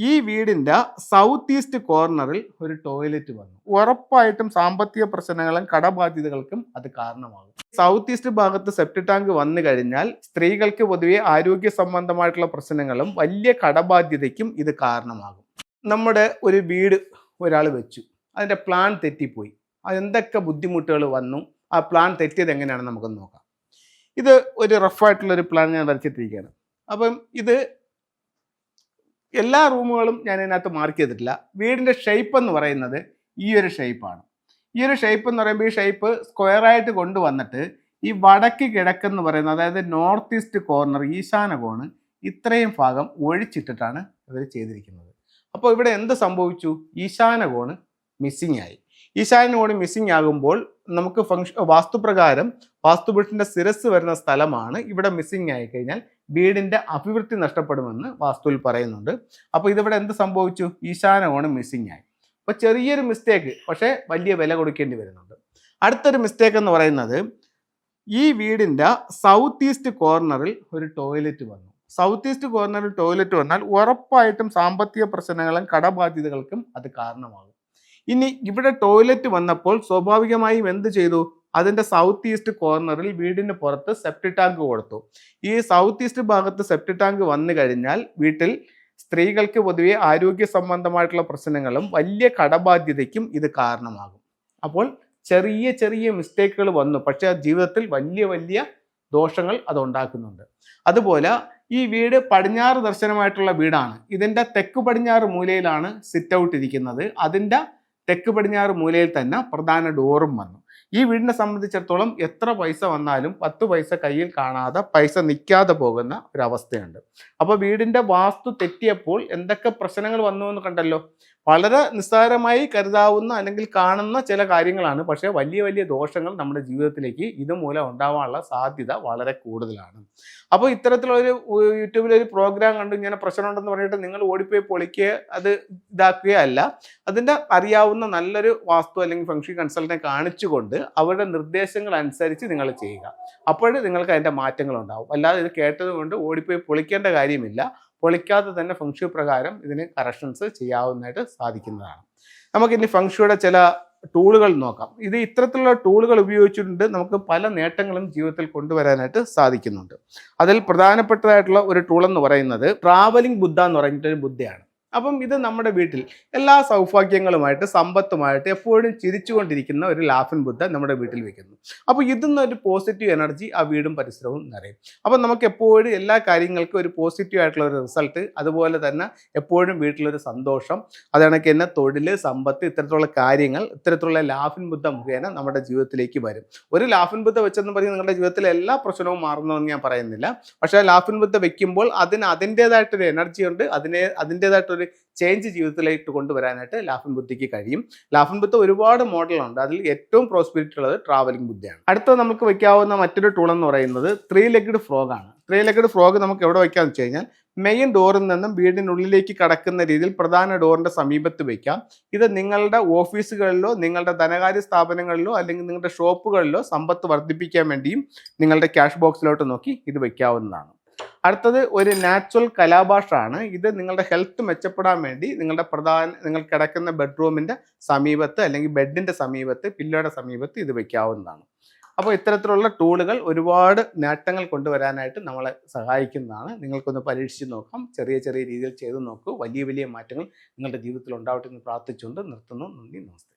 ഈ വീടിന്റെ south east കോർണറിൽ ഒരു ടോയ്ലറ്റ് വന്നു. ഉറപ്പായിട്ടും സാമ്പത്തിക പ്രശ്നങ്ങളും കടബാധ്യതകൾക്കും അത് കാരണമാകും. സൗത്ത് ഈസ്റ്റ് ഭാഗത്ത് സെപ്റ്റി ടാങ്ക് വന്നു കഴിഞ്ഞാൽ സ്ത്രീകൾക്ക് പൊതുവെ ആരോഗ്യ സംബന്ധമായിട്ടുള്ള പ്രശ്നങ്ങളും വലിയ കടബാധ്യതയ്ക്കും ഇത് കാരണമാകും. നമ്മുടെ ഒരു വീട് ഒരാൾ വെച്ചു, അതിൻ്റെ പ്ലാൻ തെറ്റിപ്പോയി, അതെന്തൊക്കെ ബുദ്ധിമുട്ടുകൾ വന്നു, ആ പ്ലാൻ തെറ്റിയത് എങ്ങനെയാണെന്ന് നമുക്കൊന്ന് നോക്കാം. ഇത് ഒരു റഫായിട്ടുള്ളൊരു പ്ലാൻ ഞാൻ വരച്ചിട്ടിരിക്കുകയാണ്. അപ്പം ഇത് എല്ലാ റൂമുകളും ഞാൻ ഇതിനകത്ത് മാർക്ക് ചെയ്തിട്ടില്ല. വീടിൻ്റെ ഷേപ്പ് എന്ന് പറയുന്നത് ഈ ഒരു ഷേപ്പാണ്. ഈ ഒരു ഷേപ്പ് എന്ന് പറയുമ്പോൾ ഈ ഷേപ്പ് സ്ക്വയറായിട്ട് കൊണ്ടുവന്നിട്ട് ഈ വടക്ക് കിഴക്കെന്ന് പറയുന്നത്, അതായത് നോർത്ത് ഈസ്റ്റ് കോർണർ, ഈശാന കോണ്, ഇത്രയും ഭാഗം ഒഴിച്ചിട്ടിട്ടാണ് ഇവർ ചെയ്തിരിക്കുന്നത്. അപ്പോൾ ഇവിടെ എന്ത് സംഭവിച്ചു? ഈശാന കോണ് മിസ്സിംഗ് ആയി. ഈശാന കോണ് മിസ്സിംഗ് ആകുമ്പോൾ നമുക്ക് വാസ്തുപ്രകാരം വാസ്തുപുരുഷന്റെ ശിരസ് വരുന്ന സ്ഥലമാണ്. ഇവിടെ മിസ്സിംഗ് ആയി കഴിഞ്ഞാൽ വീടിന്റെ അഭിവൃദ്ധി നഷ്ടപ്പെടുമെന്ന് വാസ്തുവിൽ പറയുന്നുണ്ട്. അപ്പോൾ ഇതിവിടെ എന്ത് സംഭവിച്ചു? ഈശാന കോണ് മിസ്സിംഗ് ആയി. അപ്പോൾ ചെറിയൊരു മിസ്റ്റേക്ക്, പക്ഷേ വലിയ വില കൊടുക്കേണ്ടി വരുന്നുണ്ട്. അടുത്തൊരു മിസ്റ്റേക്ക് എന്ന് പറയുന്നത്, ഈ വീടിന്റെ സൗത്ത് ഈസ്റ്റ് കോർണറിൽ ഒരു ടോയ്ലറ്റ് വന്നു. സൗത്ത് ഈസ്റ്റ് കോർണറിൽ ടോയ്ലറ്റ് വന്നാൽ ഉറപ്പായിട്ടും സാമ്പത്തിക പ്രശ്നങ്ങളും കടബാധ്യതകൾക്കും അത് കാരണമാകും. ഇനി ഇവിടെ ടോയ്ലറ്റ് വന്നപ്പോൾ സ്വാഭാവികമായും എന്ത് ചെയ്തു? അതിൻ്റെ സൗത്ത് ഈസ്റ്റ് കോർണറിൽ വീടിന് പുറത്ത് സെപ്റ്റി ടാങ്ക് കൊടുത്തു. ഈ സൗത്ത് ഈസ്റ്റ് ഭാഗത്ത് സെപ്റ്റി ടാങ്ക് വന്നു കഴിഞ്ഞാൽ വീട്ടിൽ സ്ത്രീകൾക്ക് പൊതുവെ ആരോഗ്യ സംബന്ധമായിട്ടുള്ള പ്രശ്നങ്ങളും വലിയ കടബാധ്യതയ്ക്കും ഇത് കാരണമാകും. അപ്പോൾ ചെറിയ ചെറിയ മിസ്റ്റേക്കുകൾ വന്നു, പക്ഷേ ജീവിതത്തിൽ വലിയ വലിയ ദോഷങ്ങൾ അത് ഉണ്ടാക്കുന്നുണ്ട്. അതുപോലെ ഈ വീട് പടിഞ്ഞാറ് ദർശനമായിട്ടുള്ള വീടാണ്. ഇതിൻ്റെ തെക്ക് പടിഞ്ഞാറ് മൂലയിലാണ് സിറ്റ് ഔട്ട് ഇരിക്കുന്നത്. അതിൻ്റെ തെക്ക് പടിഞ്ഞാറ് മൂലയിൽ തന്നെ പ്രധാന ഡോറും വന്നു. ഈ വീടിനെ സംബന്ധിച്ചിടത്തോളം എത്ര പൈസ വന്നാലും 10 പൈസ കയ്യിൽ കാണാതെ, പൈസ നിൽക്കാതെ പോകുന്ന ഒരവസ്ഥയുണ്ട്. അപ്പോൾ വീടിൻ്റെ വാസ്തു തെറ്റിയപ്പോൾ എന്തൊക്കെ പ്രശ്നങ്ങൾ വന്നു എന്ന് കണ്ടല്ലോ. വളരെ നിസ്സാരമായി കരുതാവുന്ന അല്ലെങ്കിൽ കാണുന്ന ചില കാര്യങ്ങളാണ്, പക്ഷേ വലിയ വലിയ ദോഷങ്ങൾ നമ്മുടെ ജീവിതത്തിലേക്ക് ഇതുമൂലം ഉണ്ടാവാനുള്ള സാധ്യത വളരെ കൂടുതലാണ്. അപ്പോൾ ഇത്തരത്തിലൊരു യൂട്യൂബിലൊരു പ്രോഗ്രാം കണ്ടു ഇങ്ങനെ പ്രശ്നമുണ്ടെന്ന് പറഞ്ഞിട്ട് നിങ്ങൾ ഓടിപ്പോയി പൊളിക്കുക, അത് ഇതാക്കുകയല്ല. അതിൻ്റെ അറിയാവുന്ന നല്ലൊരു വാസ്തു അല്ലെങ്കിൽ ഫംഗ്ഷൻ കൺസൾട്ടനെ കാണിച്ചുകൊണ്ട് അവരുടെ നിർദ്ദേശങ്ങൾ അനുസരിച്ച് നിങ്ങൾ ചെയ്യുക. അപ്പോൾ നിങ്ങൾക്ക് അതിൻ്റെ മാറ്റങ്ങൾ ഉണ്ടാവും. അല്ലാതെ ഇത് കേട്ടത് കൊണ്ട് ഓടിപ്പോയി പൊളിക്കേണ്ട കാര്യമില്ല. പൊളിക്കാതെ തന്നെ ഫംഗ്ഷു പ്രകാരം ഇതിന് കറക്ഷൻസ് ചെയ്യാവുന്നതായിട്ട് സാധിക്കുന്നതാണ്. നമുക്കിനി ഫംഗ്ഷുയുടെ ചില ടൂളുകൾ നോക്കാം. ഇത് ഇത്തരത്തിലുള്ള ടൂളുകൾ ഉപയോഗിച്ചിട്ടുണ്ട് നമുക്ക് പല നേട്ടങ്ങളും ജീവിതത്തിൽ കൊണ്ടുവരാനായിട്ട് സാധിക്കുന്നുണ്ട്. അതിൽ പ്രധാനപ്പെട്ടതായിട്ടുള്ള ഒരു ടൂൾ എന്ന് പറയുന്നത് ട്രാവലിംഗ് ബുദ്ധ എന്ന് പറഞ്ഞിട്ടൊരു ബുദ്ധയാണ്. അപ്പം ഇത് നമ്മുടെ വീട്ടിൽ എല്ലാ സൗഭാഗ്യങ്ങളുമായിട്ട് സമ്പത്തുമായിട്ട് എപ്പോഴും ചിരിച്ചുകൊണ്ടിരിക്കുന്ന ഒരു ലാഫിൻ ബുദ്ധ നമ്മുടെ വീട്ടിൽ വെക്കുന്നു. അപ്പോൾ ഇതിന്നൊരു പോസിറ്റീവ് എനർജി ആ വീടും പരിസരവും നിറയും. അപ്പം നമുക്ക് എപ്പോഴും എല്ലാ കാര്യങ്ങൾക്കും ഒരു പോസിറ്റീവ് ആയിട്ടുള്ള ഒരു റിസൾട്ട്, അതുപോലെ തന്നെ എപ്പോഴും വീട്ടിലൊരു സന്തോഷം, അതാണെങ്കിൽ തന്നെ തൊഴിൽ, സമ്പത്ത്, ഇത്തരത്തിലുള്ള കാര്യങ്ങൾ ഇത്തരത്തിലുള്ള ലാഫിൻ ബുദ്ധ മുഖേന നമ്മുടെ ജീവിതത്തിലേക്ക് വരും. ഒരു ലാഫിൻ ബുദ്ധ വെച്ചെന്ന് പറഞ്ഞ് നിങ്ങളുടെ ജീവിതത്തിലെ എല്ലാ പ്രശ്നവും മാറുന്നതെന്ന് ഞാൻ പറയുന്നില്ല. പക്ഷേ ലാഫിൻ ബുദ്ധ വെക്കുമ്പോൾ അതിന് അതിൻ്റേതായിട്ടൊരു എനർജി ഉണ്ട്, അതിൻ്റേതായിട്ടൊരു ചേഞ്ച് ജീവിതത്തിലേക്ക് കൊണ്ടുവരാനായിട്ട് ലാഫിൻ ബുദ്ധയ്ക്ക് കഴിയും. ലാഫിൻ ബുദ്ധ ഒരുപാട് മോഡലുണ്ട്, അതിൽ ഏറ്റവും പ്രോസ്പെരിറ്റി ഉള്ളത് ട്രാവലിംഗ് ബുദ്ധയാണ്. അടുത്ത നമുക്ക് വയ്ക്കാവുന്ന മറ്റൊരു ടൂൾ എന്ന് പറയുന്നത് 3 ലെഗ്ഡ് ഫ്രോഗ് ആണ്. 3 ലെഗ്ഡ് ഫ്രോഗ് നമുക്ക് എവിടെ വയ്ക്കാമെന്ന് വെച്ച് കഴിഞ്ഞാൽ മെയിൻ ഡോറിൽ നിന്നും വീടിനുള്ളിലേക്ക് കടക്കുന്ന രീതിയിൽ പ്രധാന ഡോറിന്റെ സമീപത്ത് വയ്ക്കാം. ഇത് നിങ്ങളുടെ ഓഫീസുകളിലോ നിങ്ങളുടെ ധനകാര്യ സ്ഥാപനങ്ങളിലോ അല്ലെങ്കിൽ നിങ്ങളുടെ ഷോപ്പുകളിലോ സമ്പത്ത് വർദ്ധിപ്പിക്കാൻ വേണ്ടിയും നിങ്ങളുടെ ക്യാഷ് ബോക്സിലോട്ട് നോക്കി ഇത് വയ്ക്കാവുന്നതാണ്. അടുത്തത് ഒരു നാച്ചുറൽ കലാഭാഷാണ്. ഇത് നിങ്ങളുടെ ഹെൽത്ത് മെച്ചപ്പെടാൻ വേണ്ടി നിങ്ങൾ കിടക്കുന്ന ബെഡ്റൂമിൻ്റെ സമീപത്ത് അല്ലെങ്കിൽ ബെഡിൻ്റെ സമീപത്ത്, പില്ലോയുടെ സമീപത്ത് ഇത് വയ്ക്കാവുന്നതാണ്. അപ്പോൾ ഇത്തരത്തിലുള്ള ടൂളുകൾ ഒരുപാട് നേട്ടങ്ങൾ കൊണ്ടുവരാനായിട്ട് നമ്മളെ സഹായിക്കുന്നതാണ്. നിങ്ങൾക്കൊന്ന് പരീക്ഷിച്ച് നോക്കാം. ചെറിയ ചെറിയ രീതിയിൽ ചെയ്ത് നോക്കൂ. വലിയ വലിയ മാറ്റങ്ങൾ നിങ്ങളുടെ ജീവിതത്തിൽ ഉണ്ടാവട്ടെ എന്ന് പ്രാർത്ഥിച്ചുകൊണ്ട് നിർത്തുന്നു. നന്ദി, നമസ്തേ.